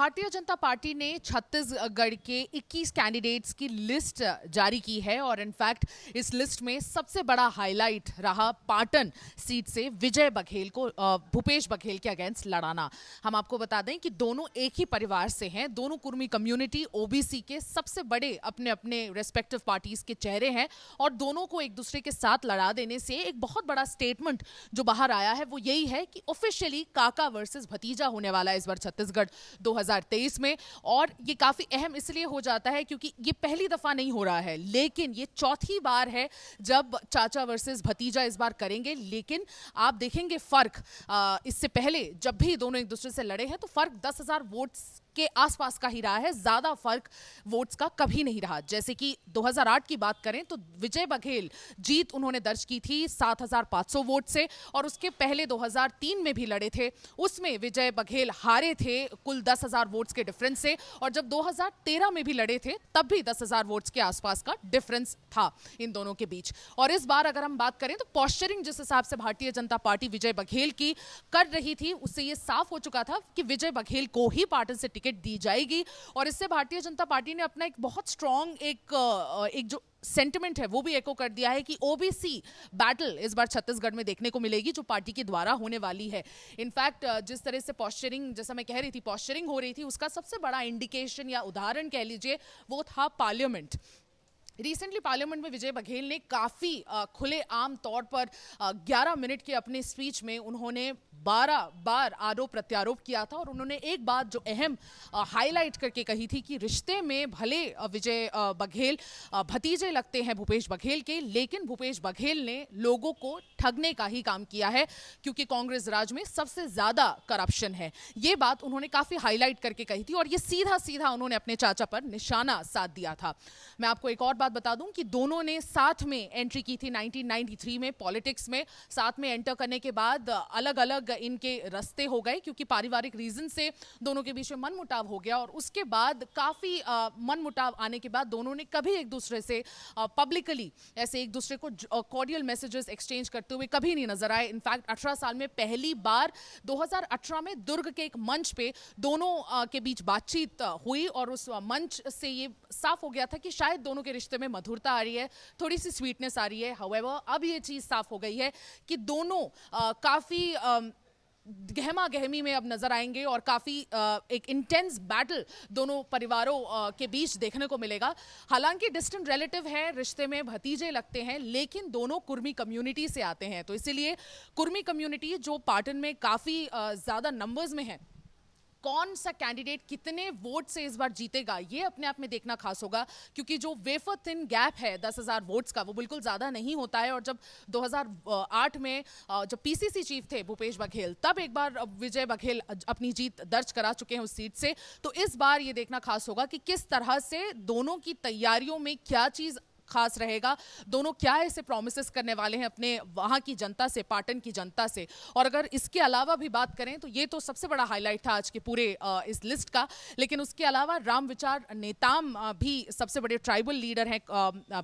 Bharatiya Janata party ने छत्तीसगढ़ के 21 candidates की लिस्ट जारी की है और इनफैक्ट इस लिस्ट में सबसे बड़ा हाईलाइट रहा पाटन सीट से विजय बघेल को भूपेश बघेल के अगेंस्ट लड़ाना। हम आपको बता दें कि दोनों एक ही परिवार से हैं, दोनों कुर्मी कम्युनिटी ओबीसी के सबसे बड़े अपने अपने रेस्पेक्टिव पार्टीज के चेहरे हैं और दोनों को एक दूसरे के साथ लड़ा देने से एक बहुत बड़ा स्टेटमेंट जो बाहर आया है वो यही है कि ऑफिशियली काका वर्सेस भतीजा होने वाला है इस बार छत्तीसगढ़ 2023 में। और ये काफी अहम इसलिए हो जाता है क्योंकि ये पहली दफा नहीं हो रहा है, लेकिन ये चौथी बार है जब चाचा वर्सेस भतीजा इस बार करेंगे। लेकिन आप देखेंगे फर्क, इससे पहले जब भी दोनों एक दूसरे से लड़े हैं तो फर्क 10,000 वोट्स के आसपास का ही रहा है, ज्यादा फर्क वोट्स का कभी नहीं रहा। जैसे कि 2008 की बात करें तो विजय बघेल जीत उन्होंने दर्ज की थी 7,500 वोट से और उसके पहले 2003 में भी लड़े थे, उसमें विजय बघेल हारे थे कुल 10,000 वोट्स के डिफरेंस से। और जब 2013 में भी लड़े थे तब भी 10,000 वोट्स के आसपास का डिफरेंस था इन दोनों के बीच। और इस बार अगर हम बात करें तो पॉस्चरिंग जिस हिसाब से भारतीय जनता पार्टी विजय बघेल की कर रही थी उससे यह साफ हो चुका था कि विजय बघेल को ही पार्टी से टिकट दी जाएगी। और इससे भारतीय जनता पार्टी ने अपना एक बहुत स्ट्रॉन्ग एक जो सेंटिमेंट है वो भी एको कर दिया है कि ओबीसी बैटल इस बार छत्तीसगढ़ में देखने को मिलेगी जो पार्टी के द्वारा होने वाली है। इनफैक्ट जिस तरह से पॉस्चरिंग, जैसा मैं कह रही थी पॉस्चरिंग हो रही थी, उसका सबसे बड़ा इंडिकेशन या उदाहरण कह लीजिए वो था पार्लियामेंट। रिसेंटली पार्लियामेंट में विजय बघेल ने काफ़ी खुले आम तौर पर 11 मिनट के अपने स्पीच में उन्होंने 12 बार आरोप प्रत्यारोप किया था और उन्होंने एक बात जो अहम हाईलाइट करके कही थी कि रिश्ते में भले विजय बघेल भतीजे लगते हैं भूपेश बघेल के, लेकिन भूपेश बघेल ने लोगों को ठगने का ही काम किया है क्योंकि कांग्रेस राज में सबसे ज़्यादा करप्शन है। ये बात उन्होंने काफ़ी हाईलाइट करके कही थी और ये सीधा सीधा उन्होंने अपने चाचा पर निशाना साध दिया था। मैं आपको एक और बात बता दूं कि दोनों ने साथ में एंट्री की थी 1993 में पॉलिटिक्स में। साथ में एंटर करने के बाद अलग अलग इनके रास्ते हो गए क्योंकि पारिवारिक रीजन से दोनों के बीच में मनमुटाव हो गया और उसके बाद काफ़ी मनमुटाव आने के बाद दोनों ने कभी एक दूसरे से पब्लिकली ऐसे एक दूसरे को कॉर्डियल मैसेजेस एक्सचेंज करते हुए कभी नहीं नजर आए। इनफैक्ट 18 साल में पहली बार 2018 में दुर्ग के एक मंच पे दोनों के बीच बातचीत हुई और उस मंच से ये साफ हो गया था कि शायद दोनों के रिश्ते में मधुरता आ रही है, थोड़ी सी स्वीटनेस आ रही है। हाउएवर अब ये चीज साफ हो गई है कि दोनों काफी गहमा गहमी में अब नजर आएंगे और काफी एक इंटेंस बैटल दोनों परिवारों के बीच देखने को मिलेगा। हालांकि डिस्टेंट रिलेटिव है, रिश्ते में भतीजे लगते हैं, लेकिन दोनों कुर्मी कम्युनिटी से आते हैं तो इसीलिए कुर्मी कम्युनिटी जो पाटन में काफी ज्यादा नंबर्स में है, कौन सा कैंडिडेट कितने वोट से इस बार जीतेगा ये अपने आप में देखना खास होगा क्योंकि जो वेफर थिन गैप है 10,000 वोट्स का वो बिल्कुल ज़्यादा नहीं होता है। और जब 2008 में जब पीसीसी चीफ थे भूपेश बघेल तब एक बार विजय बघेल अपनी जीत दर्ज करा चुके हैं उस सीट से। तो इस बार ये देखना खास होगा कि किस तरह से दोनों की तैयारियों में क्या चीज़ खास रहेगा, दोनों क्या ऐसे प्रोमिसेस करने वाले हैं अपने वहां की जनता से, पाटन की जनता से। और अगर इसके अलावा भी बात करें तो ये तो सबसे बड़ा हाईलाइट था आज के पूरे इस लिस्ट का, लेकिन उसके अलावा राम विचार नेताम भी सबसे बड़े ट्राइबल लीडर हैं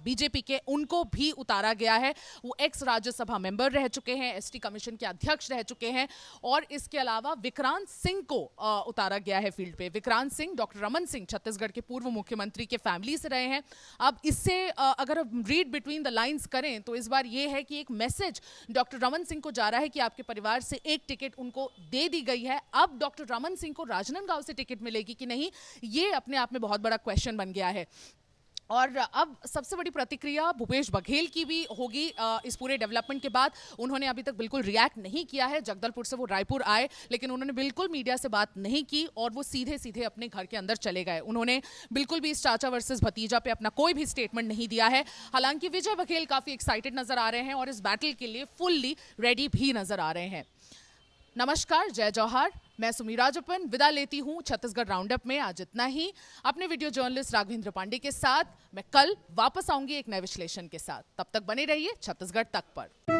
बीजेपी के, उनको भी उतारा गया है। वो एक्स राज्यसभा मेंबर रह चुके हैं, एसटी कमीशन के अध्यक्ष रह चुके हैं। और इसके अलावा विक्रांत सिंह को उतारा गया है फील्ड पे। विक्रांत सिंह डॉक्टर रमन सिंह छत्तीसगढ़ के पूर्व मुख्यमंत्री के फैमिली से रहे हैं। अब इससे अगर रीड बिटवीन द लाइंस करें तो इस बार ये है कि एक मैसेज डॉक्टर रमन सिंह को जा रहा है कि आपके परिवार से एक टिकट उनको दे दी गई है। अब डॉक्टर रमन सिंह को राजनांदगांव से टिकट मिलेगी कि नहीं, ये अपने आप में बहुत बड़ा क्वेश्चन बन गया है। और अब सबसे बड़ी प्रतिक्रिया भूपेश बघेल की भी होगी इस पूरे डेवलपमेंट के बाद। उन्होंने अभी तक बिल्कुल रिएक्ट नहीं किया है। जगदलपुर से वो रायपुर आए लेकिन उन्होंने बिल्कुल मीडिया से बात नहीं की और वो सीधे सीधे अपने घर के अंदर चले गए। उन्होंने बिल्कुल भी इस चाचा वर्सेस भतीजा पे अपना कोई भी स्टेटमेंट नहीं दिया है। हालांकि विजय बघेल काफ़ी एक्साइटेड नजर आ रहे हैं और इस बैटल के लिए फुल्ली रेडी भी नजर आ रहे हैं। नमस्कार, जय जौहर। मैं सुमीरा जपन विदा लेती हूं छत्तीसगढ़ राउंडअप में आज इतना ही। अपने वीडियो जर्नलिस्ट राघवेंद्र पांडे के साथ मैं कल वापस आऊंगी एक नए विश्लेषण के साथ। तब तक बने रहिए छत्तीसगढ़ तक पर।